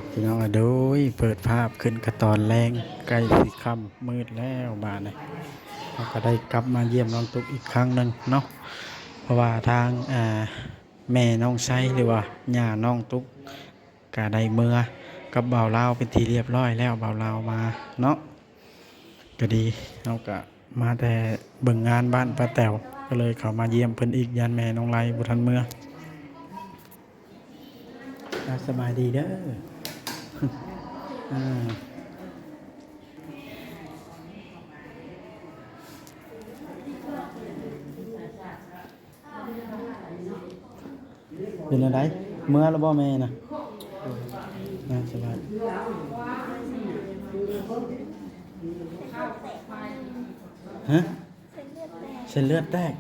พี่น้องโดยเปิดภาพขึ้นกระตอนแรงใกล้สิค่ำมืดแล้วบาดนี้เราก็ได้กลับมาเยี่ยมน้องตุ๊กอีกครั้งหนึ่งเนาะเพราะว่าทางแม่น้องไซหรือว่าย่าน้องตุ๊กก็ได้เมื่อกับบ่าวลาวเป็นทีเรียบร้อยแล้วบ่าวลาวมาเนาะก็ดีเราก็มาแต่เบิ่งงานบ้านป้าแต๋วก็เลยเข้ามาเยี่ยมเพิ่นอีกยันแม่น้องไลบ่ทันเมื่อสบายดีเด้อ อ่าเป็นอะไรเมื่อแล้วบ่แม่นะสบายฮะเส้นเลือดแตก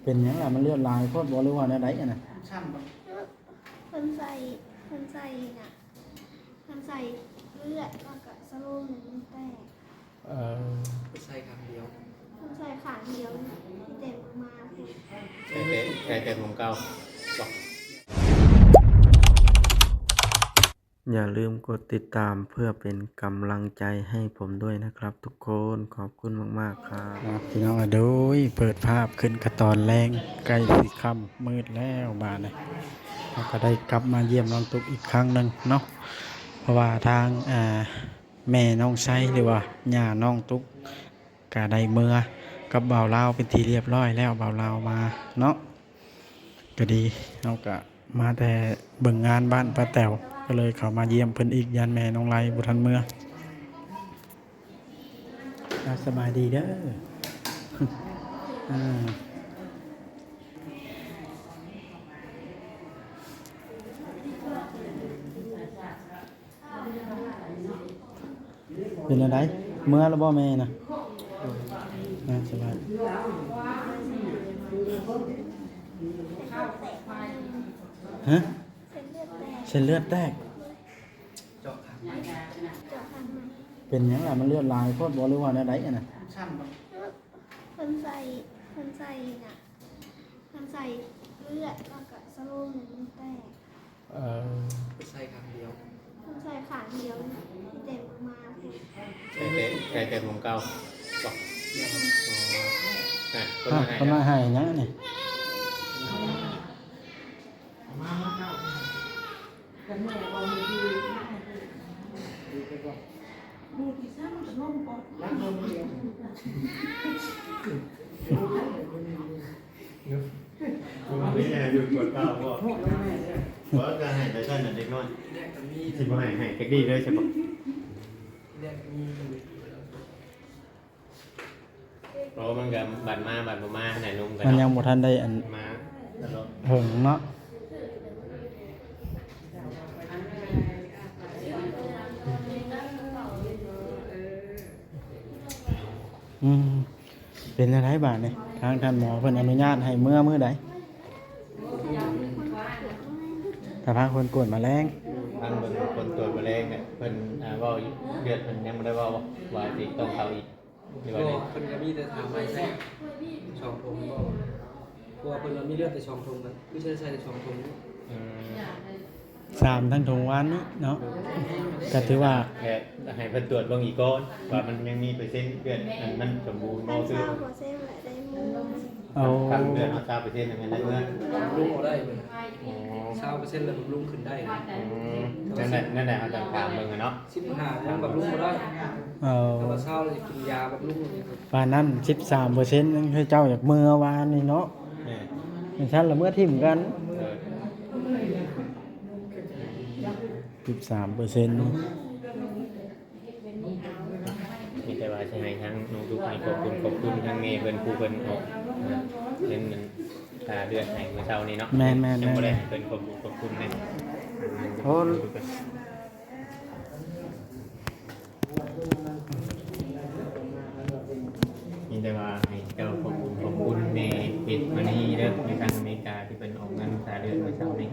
เป็นหยังล่ะมันเลือดลายโคตรบ่หรือว่าแนวใดอ่ะนะคนใส่น่ะคนใส่เลือดแล้วก็สโลมหนึ่งมันแตกใส่ครั้งเดียวคนใส่ขางเดียวที่เต็มมาคือแต่ของเก่าบอก อย่าลืมกดติดตามเพื่อเป็นกำลังใจให้ผมด้วยนะครับทุกคนขอบคุณมากๆครับพี่น้องโดยเปิดภาพขึ้นกระตอนแรงใกล้สิค่ำมืดแล้วบาดนี้เราก็ได้กลับมาเยี่ยมน้องตุ๊กอีกครั้งหนึ่งเนาะเพราะว่าทางแม่น้องไซหรือว่าย่าน้องตุ๊กก็ได้เมื่อกับบ่าวลาวเป็นทีเรียบร้อยแล้วบ่าวลาวมาเนาะก็ดีเราก็มาแต่เบิ่งงานบ้านป้าแต๋วก็เลยเข้ามาเยี่ยมเพิ่นอีกยันแม่น้องไลบ่ทันเมื่อสบายดีเด้อ เป็นอะไรเมื่อแล้วบ่แม่นะสบายฮะเส้นเลือดแตกเจาะครั้งเป็นหยังล่ะมันเลือดลายโคตรบ่หรือว่าแนวใดอ่ะนะคนใส่น่ะคนใส่เลือดแล้วก็สโลมหนึ่งมันแตกใส่ครั้งเดียวคนใส่ขางเดียวที่เต็มมาคือแต่ของเก่าบอกคนมาให้หยังนี่ไม่แน่ดูปวดเท้าบ่เพราะจะหายใจได้เด็กน้อยสิบ่หายเด็กดีเลยใช่ปะเพราะมันกับบัดมาไหนนุ่มกันมันยังบ่ทันได้อันมาเหิงเนาะเป็นอะไรบาดนี่ทางท่านหมอเพิ่นอนุญาตให้เมื่อใดถ้าพาคนกวดแมลงทางคนตรวจมะเร็งเนี่ยเพิ่นว่าเดือดเพิ่นยังไม่ได้ว่าสิต้องเข้าอีกหรือว่าไงเพิ่นก็มีแต่ถามไปใส่ช่องทงบ่กลัวเพิ่นมีเลือดแต่ช่องทงกันไม่ใช่ใส่แต่ช่องทง3ทั้งถุงวันนี้เนาะก็ถือว่าให้เพิ่นตรวจเบิ่งอีกก่อนว่ามันยังมีเปอร์เซ็นต์เลือดมันสมบูรณ์บ่คือคือ9%แหละได้มูทางเลือดเอา9%นั่นได้เมื่อลุงเอาได้เพิ่น20%แล้วลุงขึ้นได้นั่นแหละเอาตามถามเบิ่งเนาะ15ยังแบบลุงบ่ได้แต่ว่า20แล้วกินยาแบบลุงนี่ครับปานนั้น 13% นึงให้เจ้าอยากเมื่อวานนี่เนาะไม่ซั่นละเมื่อทิ่มกัน13%มีแต่ว่าใช่ไหมทั้งน้องทุกให้ขอบคุณทั้งเมย์เพิ่นผู้เพิ่นออกเล่นเดือดให้เมื่อเช้านี้เนาะแม่นยังบ่ได้เพิ่นขอบคุณแม่โอ้มีแต่ว่าให้เจ้าขอบคุณในเพจมันนี่เด้อในทางอเมริกาที่เป็นออกเงินค่าเดือนเมื่อเช้านี้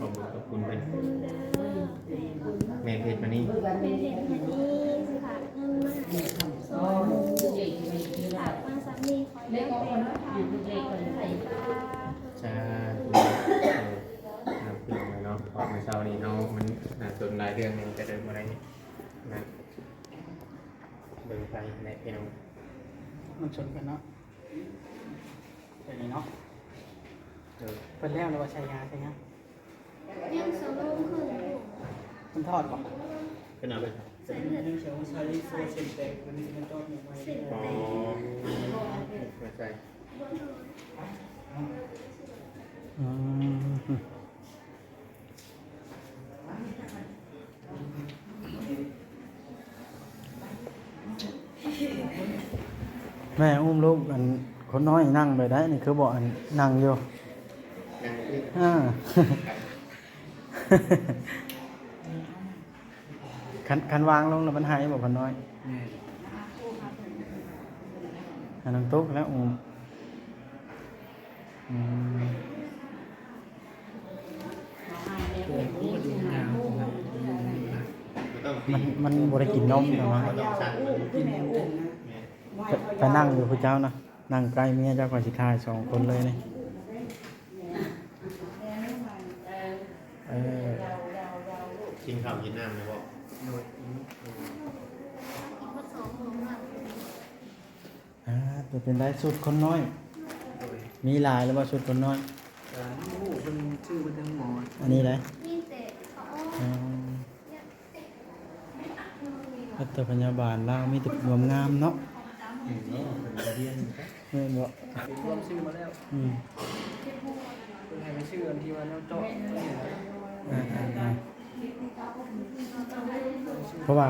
ขอบคุณเป็นแม่เพจมันนี่เป็นเห็นอันนี้สิค่ะเงินมาให้โซ่ค่ะมาสามีคอยเลี้ยงเป็นทางใส่ปลาจ้า เช้านี้เนาะมันส่วนหลายเรื่องนี่จะเดินอะไรนะเบิ่งไปในพี่น้อง มันชนกันเนาะแบบนี้เนาะ เออ เป็นแล้วหรือว่าใช้งานใช่ไหม ยังสโลงขึ้นอยู่ มันทอดก่อน ขึ้นเอาไป ใส่เลือด เช้าใช้โซเซนแตกมันจะทอดอย่างไร เส้น อ๋อ แตก ไม่ใช่ อืมแม่อุ้มลูกอันคนน้อยนั่งไปได้นี่คือบอกอันนั่งอยู่ ยังอีก อ่า คันวางลงแล้วมันหายบอกคนน้อยอันนั้นตุ๊กแล้วอุ้มอืม ต้อง มันบริกินนมแต่ว่า ต้องสั่ง ไปนั่งอยู่พระเจ้านะนั่งใกล้เมียเจ้าก่อนสิทาย2 คนเลยนี่เออ กินข้าวกินน้ำเลยบอก ผสมของเรา จะเป็นได้สุดคนน้อย มีหลายแล้วว่าสุดคนน้อย เป็นชื่อเป็นทั้งหมอ อันนี้เลย มีแต่เขา รัฐพยาบาลลาวมีแต่รวมงามเนาะ เรียน แม่นบ่ รวมชื่อมาแล้ว อืม เป็นให้เป็นชื่ออันที่ว่าแนวเจาะ อ่าเพราะว่า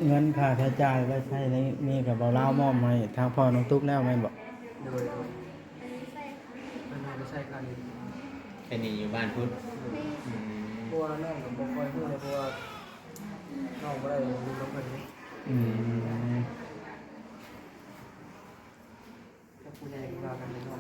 เงินค่าใช้จ่ายไว้ใช้ในนี่กับเบาเล่าวมอบให้ทางพ่อน้องตุ๊กแล้วแม่นบ่ โดยเป็นให้ไม่ใช่การนี้ แค่นี้อยู่บ้านพุทธ เพราะว่าน้องกับบ่ค่อยพูดเลยเพราะว่าน้องบ่ได้รู้น้องเพิ่นนี่ อืม ถ้าผู้ใหญ่ก็ว่ากันเป็นน้อง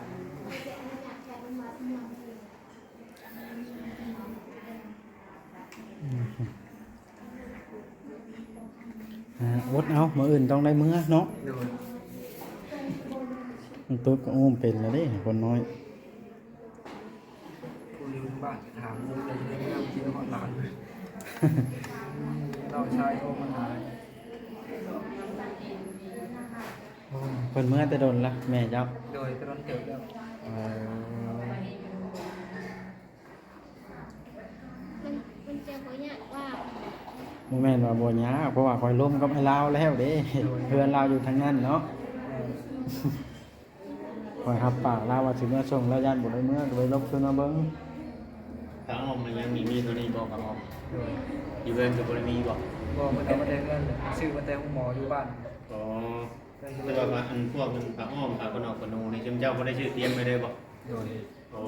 อดเอามื้ออื่นต้องได้มื้อเนาะ โดย น้องตุ๊กก็อุ้มเป็นแล้วเด้คนน้อย ผู้อยู่บ้านถามลูกเลยเรื่องกินหอดหลานเราชายโทรมาหา เพิ่นเมื่อแต่โดนละแม่เจ้า โดยตอนเกิดแล้ว มันจะบอกเนี่ยว่า บ่แม่นว่าบ่ยากเพราะว่าคอยล้มกับไอ้ลาวแล้วเด้ เพื่อนลาวอยู่ทางนั้นเนาะคอยรับปากลาวว่าสิมาส่งแล้วย่านบ่ได้เมื่อก็เลยลบขึ้นมาเบิ่ง ข้าวอมมันยังมีตัวนี้บอกข้าวอม โดย อยู่เดินกับบริมีบอก บอกมันเอามาแต่เงินซื้อมาแต่หมออยู่บ้าน อ๋อแต่ว่าอันพวกมันข้าวอ้อมข้าวขนมขนูนี่จำเจ้าก็ได้ชื่อเตรียมไปเลยบอก โดย โอ้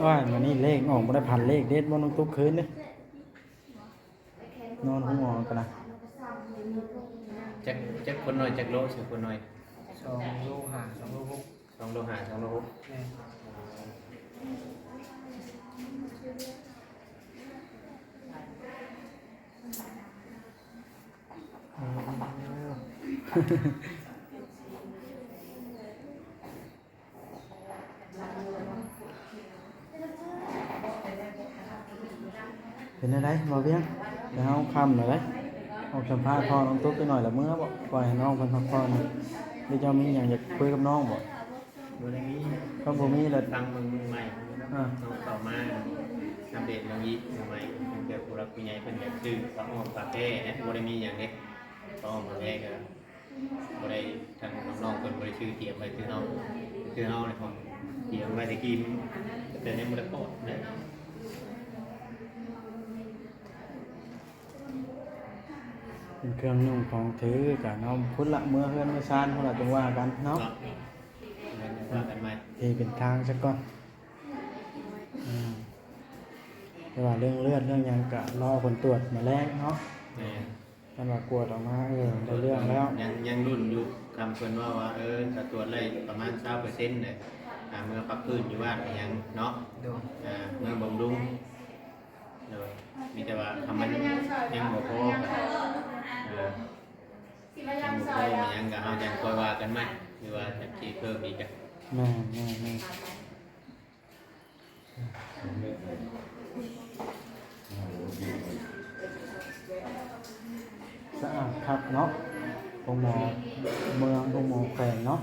อ้ายมื้อนี้เลขออกบ่ได้พันเลขเด็ดบ่น้องตุ๊กคืนเด้นอนห้องหมอกันนะ จักคนน้อยจักโลสิคนน้อย 2 โลหา2 โล 2 โล5 2 โล 6แม่ เป็นอะไรบ่เวียงเดี๋ยวเฮาค่ำแล้วเด้ออกสัมภาษณ์พ่อน้องตุ๊กไปหน่อยละมื้อบ่ปล่อยให้น้องเพิ่นพักผ่อนหรือเจ้ามีหยังอยากคุยกับน้องบ่ บริมี ถ้าบ่มีแล้ว ตั้งมือใหม่น้องต่อมาอัปเดตน้องยิปใหม่เป็นเกี่ยวกับผู้รักผู้ใหญ่เป็นแบบชื่อข้าวอ้อมคาเฟ่นะบริมีอย่างเด็กข้าวอ้อมคาเฟ่ก็บริทางน้องๆคนบริชื่อเตรียมไว้คือน้องเลยครับเตรียมไว้ตะกี้แต่ในมือละโคตรนะ เป็นเครื่องนุ่งของถือกับน้องพุ่นละเมื่อเฮือนเมื่อซานพุ่นละจังว่ากันเนาะ ว่ากันไหม เป็นทางซะก่อนแต่ว่าเรื่องเลือดเรื่องหยังก็รอผลตรวจมาแรกเนาะกันว่ากวดออกมาได้เรื่องแล้ว ยังรุ่นอยู่คำคนว่าถ้าตรวจเลยประมาณ20%เนี่ยเมื่อพักพื้นอยู่บ้านยังเนาะ โดย เมื่อบำรุงมีแต่ว่าทำมันยังบ่พอยังบ่พอยังก็เอาจังคอยว่ากันไหมหรือว่าจะคิดเพิ่มอีกอ่ะ แม่ สะอาดครับเนาะองค์หมอเมืององค์หมอแขวงเนาะ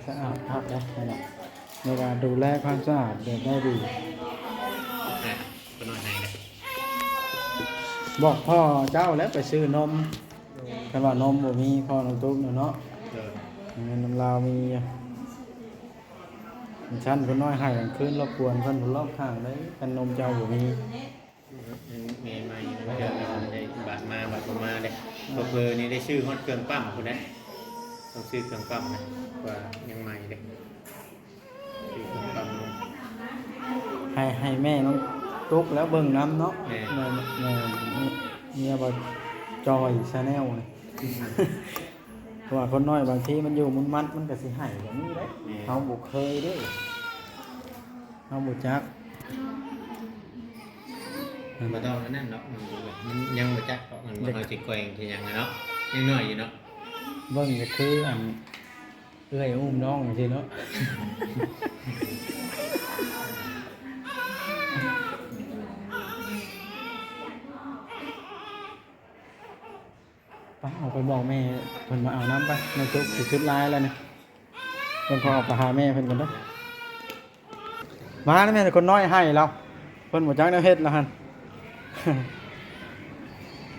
สะอาดครับนะในการดูแลความสะอาดได้ดี ก็นอนให้เลย บอกพ่อเจ้าแล้วไปซื้อนมกันว่านมบ่มีพ่อน้องตุ๊กเนาะ เงินน้ำลาวมีชั้นเพิ่นน้อยให้กลางคืนรบกวนเพิ่นเพิ่นรอบข้างได้กันนมเจ้าบ่มี เมย์มาอยู่แล้วเดี๋ยวได้บาทมาบาทมาเลยเบอร์นี้ได้ชื่อฮอดเครื่องปั๊มคุณนะต้องซื้อเครื่องปั๊มนะว่ายังใหม่เลยซื้อเครื่องปั๊ม ให้แม่น้องตุ๊กแล้วเบิ่งน้ำเนาะ แม่ แม่เมียบ่จอยชาแนลนี่ เพราะว่าคนน้อยบางทีมันอยู่มุนมัดมันก็สิให้แบบนี้เด้เฮาบ่เคยเด้เฮาบ่จัก มาต้องนั่นเนาะมันยังมาจักเพราะมันเราจิตแกว่งที่ยังเนาะยังน้อยอยู่เนาะ เบิ่งก็คืออันเอื้อยอุ้มน้องจังซี่เนาะ ไปเอาไปบอกแม่เพิ่นมาเอาน้ำไปในจุกสิชุดลายแล้วนี่เพิ่นขอออกไปหาแม่เพิ่นก่อนเด้อมาแล้วแม่แต่คนน้อยให้เราเพิ่นบ่จักแนวเฮ็ดแล้วหั่น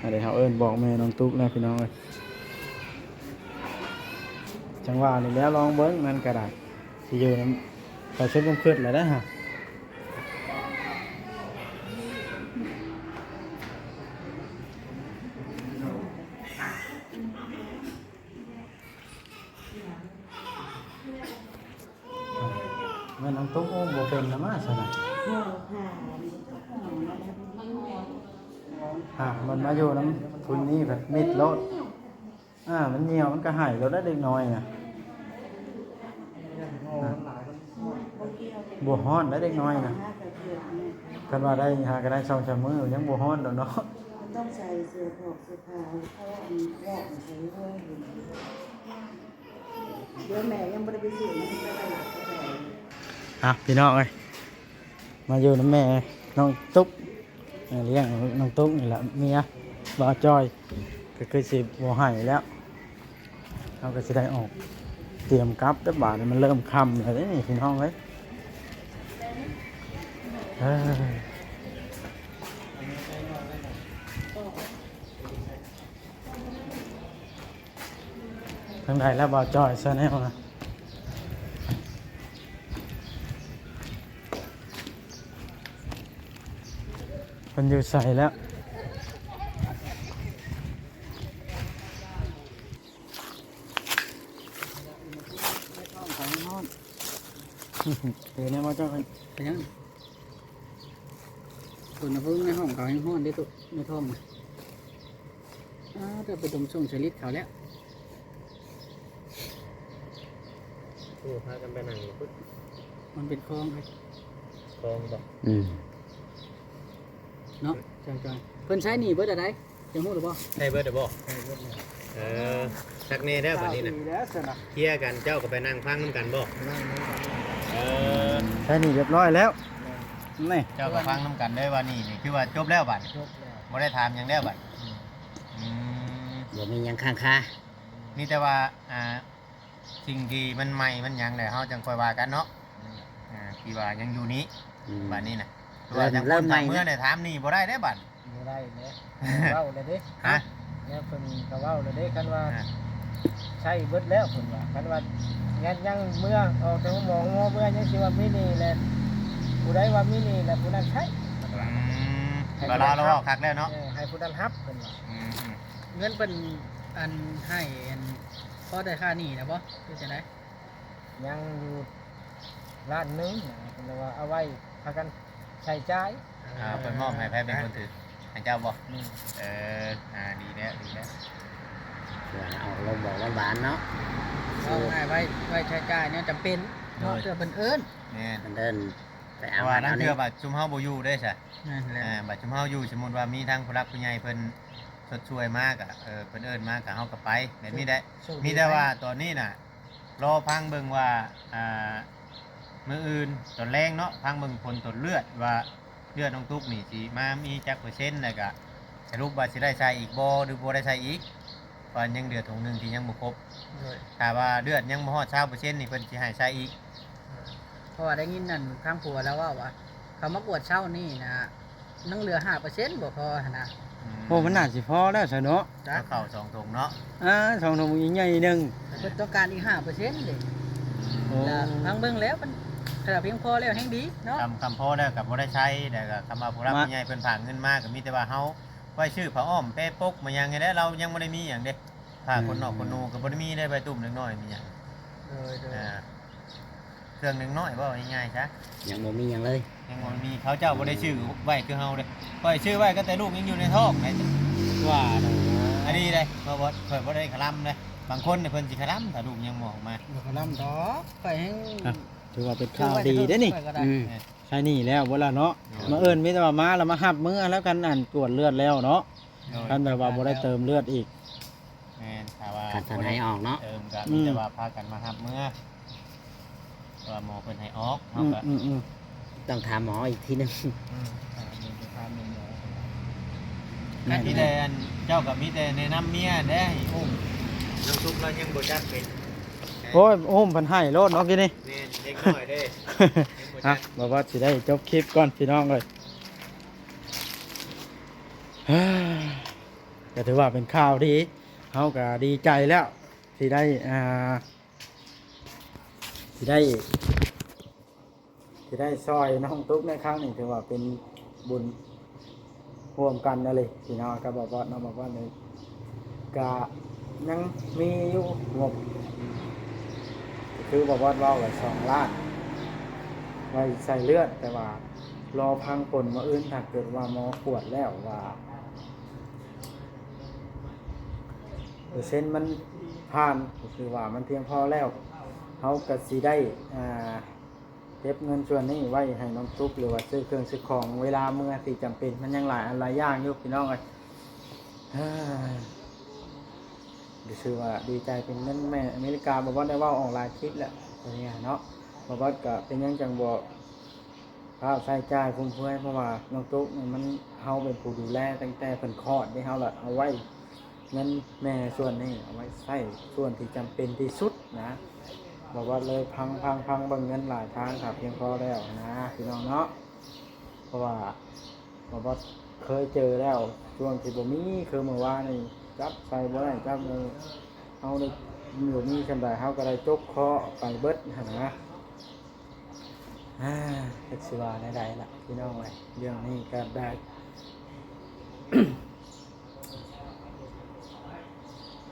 อันนี้เฮาเอิ้นบอกแม่น้องตุ๊กแล้วพี่น้องเอ้ยจังหวะนี้แล้วลองเบิ่งมันก็ได้สิอยู่นำไปชุดลงขึ้นแล้วได้อฮะแม่น้องตุ๊กโอ้บ่เป็นนะมาซะนะมันมาอยู่น้ำทุนนี้แบบมิดรถมันเหี่ยวมันก็หายรถได้เล็กน้อยนะบัวฮ้อนได้เล็กน้อยนะกันว่าได้หาก็ได้2-3มื้อยังบัวฮ้อนดอกเนาะ ต้องใส่เสื้อผอกเสื้อผ้าเพราะว่ามันวอกมันใช้ห้วยอยู่เดี๋ยวแม่ยังไม่ได้ไปซื้อมันก็ได้หลักก็ได้ พี่น้องเอ้ยมาอยู่น้ำแม่น้องตุ๊กเลี้ยงน้องตุ๊กนี่แหละเมียบ่าวจอยก็คือสิบ่ให้แล้วเราก็สิได้ออกเตรียมกลับแต่บาดนี้มันเริ่มค่ำแล้วเด้นี่พี่น้องเอ้ยทางใดแล้วบ่าวจอยซะแนวนะมันอยู่ใส่แล้วเดี๋ยวนี้มาเจ้าไปยังส่วนน้ำพึ่งในห้องเขาให้ห้อนได้ตุในท้องนะจะไปตรงช่วงชลิดเขาแล้ว พากันไปไหนพุทธ มันเป็นคลองไง คลองบอก เนาะจังเพิ่นใช้หนีเบิดอะไรจะหู้หรือเปล่า ได้เบิร์ดเดอบอกสักเน่ได้แบบนี้นะ แล้วสินะ เคลียร์กันเจ้าก็ไปนั่งฟังน้ำกันบอก ใช้หนีเรียบร้อยแล้วนี่ เจ้าก็ฟังน้ำกันได้ว่านี่คือว่าจบแล้วบัดไม่ได้ถามยังแล้วบัด เดี๋ยวมียังข้างคา นี่แต่ว่าสิ่งที่มันใหม่มันยังเลยเขาจังคอยว่ากันเนาะที่ว่ายังอยู่นี้บัดนี้นะว่าจังคนทำเมื่อเนี่ยถามนี่บ่ได้ได้บัด บ่ได้เนี่ยเว้าเลยเด้ ฮะ เนี่ยเพิ่นก็เว้าเลยเด้คันว่าใช้เบิดแล้วเพิ่นว่าคันว่ายังเมื่อออกจากหมองเมื่อยังสิว่ามินี่แหละผู้ใดว่ามินี่แหละผู้นั้นใช้ ก็เราเอาคักแล้วเนาะ ให้ผู้นั้นรับเพิ่นว่า เงินเป็นอันให้อันพอได้ค่าหนี้นะบ่คือจะไหน ยังอยู่ล้านหนึงเพิ่นว่าเอาไว้พากันใช้จ่าย เป็นมอบให้แพ้เป็นคนถือให้เจ้าบอกดีแล้วดีแล้ว เดี๋ยวเอาลมบอกหวานๆเนาะ เอาให้ไว้ใช้จ่ายเนี่ยจำเป็นเนาะเพื่อเป็นเอิ้น เนี่ย มันเดินไป เพ เอา ราะว่านั่น นี่ คือบัตรชุมเฮาบ่อยู่ได้ใช่ นั่นแหละ บัตรชุมเฮาอยู่สมมุติว่ามีทางผู้รักผู้ใหญ่เพิ่นสดช่วยมากอ่ะเพิ่นเอิ้นมากก็เฮาก็ไปแบบนี้ได้มีแต่ว่าตอนนี้น่ะรอพังเบิ่งว่า มื้ออื่นตอนแรงเนาะทางเบิ่งผลตรวจเลือดว่าเลือดน้องตุ๊กนี่สิมามีจักเปอร์เซ็นต์แล้วก็สรุปว่าสิได้ใช้อีกบ่หรือบ่ได้ใช้อีกเพราะยังเดือดถุงหนึงที่ยังบ่ครบ โดย ถ้าว่าเลือดยังบ่ฮอด20%นี่เพิ่นสิให้ใช้อีก เพราะว่าได้ยินนั่นทางผัวแล้วว่าเขามากวดเช้านี่นะนังเหลือ5%บ่พอหั่นนะ โอ้มันน่าสิพอแล้วซะเนาะ จ้ะ เอาเข้า2ถุงเนาะ สองถุงใหญ่ๆหนึง เพิ่นต้องการอีก5%เด้ โอ้ แล้วทางเบิ่งแล้วมันถ้าเพียงพอแล้วแฮงดีเนาะ คำพอแล้วก็บ่ได้ใช้แต่ก็คำว่าผู้รับผู้ใหญ่เพิ่นฝากเงินมาก็มีแต่ว่าเฮาไว้ชื่อผ้าอ้อมเป้ปกมายังไงได้เรายังบ่ได้มีหยังเด้ผ้าคนนอกคนนูก็บ่ได้มีได้ใบตุ่มเล็กน้อยมีหยัง โดย เครื่องหนึงน้อยว่าง่ายๆซะ ยังบ่มีหยังเลย ยังบ่มีเขาเจ้าบ่ได้ชื่อไว้คือเฮาเด้ปล่อยชื่อไว้ก็แต่ลูกยังอยู่ในท้องไง ว่าเนาะ อันนี้เลยเพราะว่าเพิ่นบ่ได้คลำเลยบางคนเนี่ยเพิ่นสิคลำถ้าลูกยังบ่ออกมา บ่ก็ลำดอกไปแฮง ถือว่าเป็นข่าวดีเด้อนี่ อืม ใช่นี่แล้วเวลาเนาะมาเอิ้นมีแต่ว่ามาแล้วมาหับมื้อแล้วกันอันตรวจเลือดแล้วเนาะคันแบบว่าบ่ได้เติมเลือดอีก แม่นถ้าว่า การสนให้ออกเนาะ เติมก็มีแต่ว่าพากันมารับมื้อว่าหมอเพิ่นให้ออกเฮาก็ ต้องถามหมออีกทีหนึง มีไปถามหมอ แม่น มีแต่อันเจ้าก็มีแต่แนะนำเมียเด้ให้อุ้มน้ำซุปเรายังบ่จักเป็น โอ้ยโอ้มเพันให้โลดเนาะกินนี่ แม่นเด็กน้อยเด้ อ่ะบอกว่าสิได้จบคลิปก่อนพี่น้องเลยเฮ้ยก็ถือว่าเป็นข่าวดีเขาก็ดีใจแล้วที่ได้ที่ได้ซอยน้องตุ๊กในครั้งนี้ถือว่าเป็นบุญร่วมกันนั่นเลยพี่น้องก็บอกว่าน้องบอกว่าเลยก็ยังมีอยู่งบคือบอกว่าเราเลย2 ล้านไว้ใส่เลือดแต่ว่ารอพังผลมาอื่นถ้าเกิดว่าหมอขวดแล้วว่าเปอร์เซ็นต์มันผ่านก็คือว่ามันเพียงพอแล้วเขาก็สิได้เก็บเงินส่วนนี้ไว้ให้น้องตุ๊กหรือว่าซื้อเครื่องซื้อของเวลาเมื่อที่จำเป็นมันยังหลายอะไรอย่างอยู่พี่น้องเลยรู้สึกว่าดีใจเป็นเงินแม่อเมริกาบอกว่าได้ว่าออนไลน์คลิปแหละตรงนี้เนาะบอกว่าก็เป็นยังจังบอกค่าใช้จ่ายฟุ่มเฟือยเพราะว่าน้องตุ๊กนี่มันเฮาเป็นผู้ดูแลตั้งแต่เพิ่นคลอดที่เฮาละเอาไว้เงินแม่ส่วนนี้เอาไว้ใช้ส่วนที่จำเป็นที่สุดนะบอกว่าเลยพังเบิ่งเงินหลายทางครับเพียงพอแล้วนะพี่น้องเนาะเพราะว่าบอกว่าเคยเจอแล้วช่วงที่บ่มีคือเมื่อวานนี่จับใส่บ่ได้จับเลยเฮาได้อยู่มีกันได้เฮาก็ได้จกเคาะไปเบิดหั่นนะเฮ็ดสิว่าได้ล่ะพี่น้องเอ้ยเรื่องนี้ก็ได้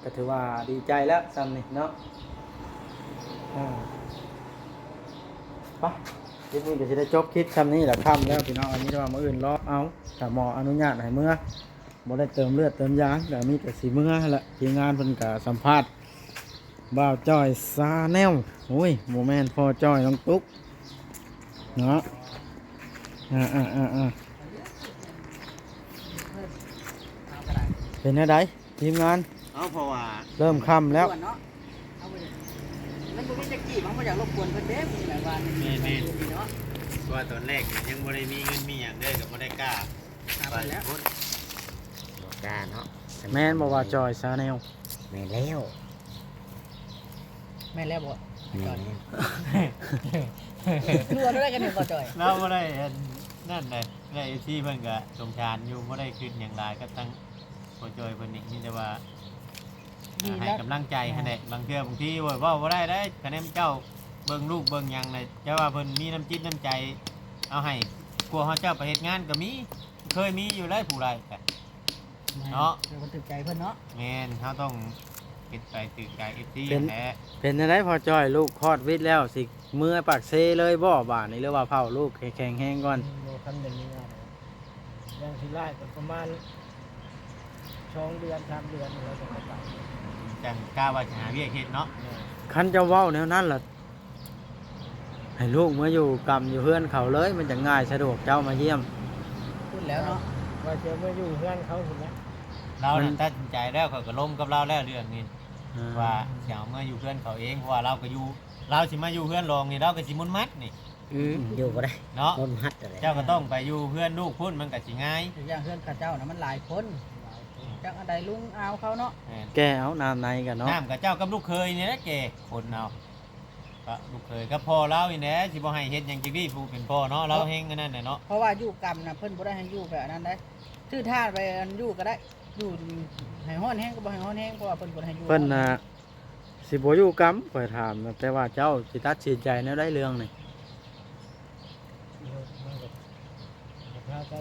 ก็ถือว่าดีใจแล้วซ้ำนี่เนาะไปคลิปนี้ก็จะได้จบคลิปซ้ำนี่แหละค่ำแล้วพี่น้องอันนี้ว่ามื้ออื่นรอเอาถ้าหมออนุญาตให้เมื่อบ่ได้เติมเลือดเติมยาแต่มีแต่สิเมื่อแหละทีมงานเพิ่นก็สัมภาษณ์บ่าวจ้อยซาแนลโอ้ยโมแมนพ่อจ้อยน้องตุ๊กเนาะเป็นอะไรทีมงาน เอาเพราะว่า เริ่มค่ำแล้ว เนาะเอาไปเลยมันบ่มีจักกี้มันบ่อยากรบกวนเพิ่นเด้เพิ่นหลายวันเนาะ ว่าตอนแรกยังบ่ได้มีเงินมีหยังเด้อก็บ่ได้กล้า ไปแล้ว พูด บ่กล้าเนาะ แม่นบอกว่าจอยซาแนล แม่นแล้ว แม่นแล้วบ่ แม่นแล้ว รัวได้กันเนี่ยบ่จ่อย เราบ่ได้อันนั่นเลยได้ที่เพิ่นก็สงสารอยู่บ่ได้คิดหยังหลายก็ตั้งพอจอยเพิ่นนี่มีแต่ว่าให้กำลังใจให้แหละบางเทื่อบางทีว่าเว้าบ่ได้ได้คะแนนเจ้าเบิ่งลูกเบิ่งหยังเลยแต่ว่าเพิ่นมีน้ำจิตน้ำใจเอาให้กลัวเฮาเจ้าไปเฮ็ดงานก็มีเคยมีอยู่หลายผู้หลายแต่ เนาะ เดี๋ยวมันถึกใจเพิ่นเนาะ แม่นเขาต้องปิดใจตื่นใจเอฟซีแท้ เป็นอะไรพอจอยลูกคลอดวิทย์แล้วสิเมื่อปากเซเลยบ่บ่านี่หรือว่าเผาลูกแข็งแห้งก่อน โลคันเดือนนี้ยังสิไล่ประมาณ2 เดือน 3 เดือนเราจะไป จังกล้าว่าจะหาเวียกเฮ็ดเนาะ คันจะเว้าแนวนั้นล่ะให้ลูกมาอยู่กรรมอยู่เพื่อนเขาเลยมันจะง่ายสะดวกเจ้ามาเยี่ยม พูดแล้วเนาะว่าจะมาอยู่เพื่อนเขาเห็นไหม เราเนี่ยตัดสินใจแล้วเขาก็ล้มกับเราแล้วเรื่องนี้ว่าจะเอามาอยู่เพื่อนเขาเองเพราะว่าเราก็อยู่เราสิมาอยู่เพื่อนรองนี่เราก็สิมุนมัดนี่ อยู่บ่ได้ เนาะ นนฮัดอะไร เจ้าก็ต้องไปอยู่เพื่อนลูกพุ่นมันก็สิง่าย อย่างเพื่อนข้าเจ้านะมันหลายคนจักอันใดลุงเอาเขาเนาะ แม่น แกเอาน้ำในกันเนาะ น้ำกับเจ้ากับลูกเคยนี่แหละแกคนเอาก็ลูกเคยก็พ่อเราอีแหน่สิบ่ให้เฮ็ดหยังจักดีผู้เป็นพ่อเนาะเราเฮงอันนั้นน่ะเนาะ เพราะว่าอยู่กรรมนะเพิ่นบ่ได้ให้อยู่แบบนั้นได้ชื่อท่าไปอันอยู่ก็ได้อยู่ให้ฮ้อนแห้งก็บ่ให้ฮ้อนแห้งเพราะว่าเพิ่นบ่ได้ให้อยู่ เพิ่นน่ะสิบ่อยู่กรรมข่อยถามนะแต่ว่าเจ้าสิตัดสินใจแนวได้เรื่องนี่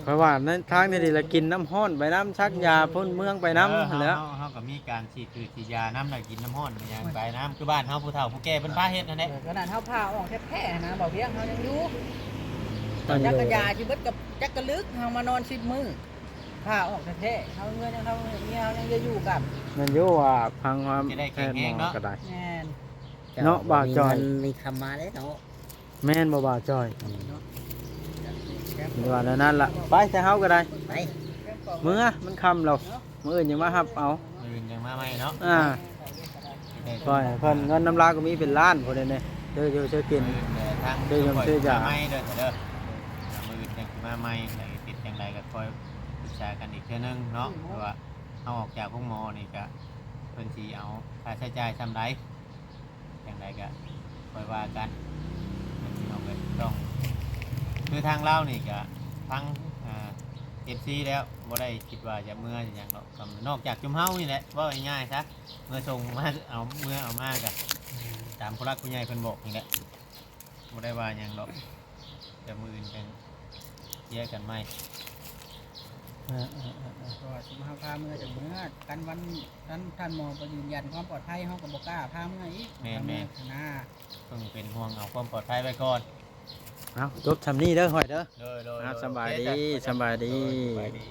ข่อยว่าในทางนี้ดีละกินน้ำร้อนไปน้ำชักยาพ่นเมืองไปน้ำหั่นแหล้ว เฮาก็มีการฉีดฉีดยาน้ำแล้วกินน้ำร้อนอย่างไปน้ำคือบ้านเฮาผู้เฒ่าผู้แก่เพิ่นพาเฮ็ดนั่นแหละ ขนาดเฮาพาออกแท้ๆนะบ่เพียงเฮายังอยู่จักกะยาสิเบิดกับจักกะลึกเฮามานอน10มื้อพาออกแท้ๆเฮาเงินยังเฮาเมียเฮายังจะอยู่กับ มันอยู่ว่าพังความ จะได้ แพ แข็ง ทย์ แรง หมอ เนาะ ก็ได้ แม่น เนาะบ่าวจอย มีเงินมีคำมาเลยเนาะ แม่นบ่บ่าวจอยนี่ว่าแล้วนั่นล่ะไปแต่เฮาก็ได้ ไป มื้อมันค่ำแล้วมื้ออื่นยังมารับเอา อื่นยังมาใหม่เนาะ อ่า จะได้ ปล่อยเพิ่นเงินน้ำลาก็มีเป็นล้านพุ่นนี่เด้ออยู่ช่วยกิน ทาง เดี๋ยวยมซื้อยา มาใหม่เด้อเด้อมือยังสิมาใหม่ไหนติดจังไดก็คอยปรึกษากันอีกเทื่อนึงเนาะเพราะว่าเฮาออกจากห้องหมอนี่ก็เพิ่นสิเอาค่าใช้จ่ายซำใดจังไดก็คอยว่ากันเพิ่นสิเอาไปต้องคือทางเรานี่ก็ฟังFC แล้วบ่ได้คิดว่าจะเมื่อหยังหรอกนอกจากจุมเฮานี่แหละว่าง่ายๆซะเมื่อส่งมาเอาเมื่อเอามาก็ตามผู้รักผู้ใหญ่เพิ่นบอกนี่แหละบ่ได้ว่าหยังหรอกแต่มื้ออื่นกันแยกกันไหม ก็สิมาพาเมื่อจากเมื่อกันวันนั้นท่านหมอก็ยืนยันความปลอดภัยเฮาก็บ่กล้าพาเมื่ออีกนะ ต้องเป็นห่วงเอาความปลอดภัยไว้ก่อน เอาจบทำนี่เด้อหอยเด้อ โดย สบายดีสบายดี สบายดี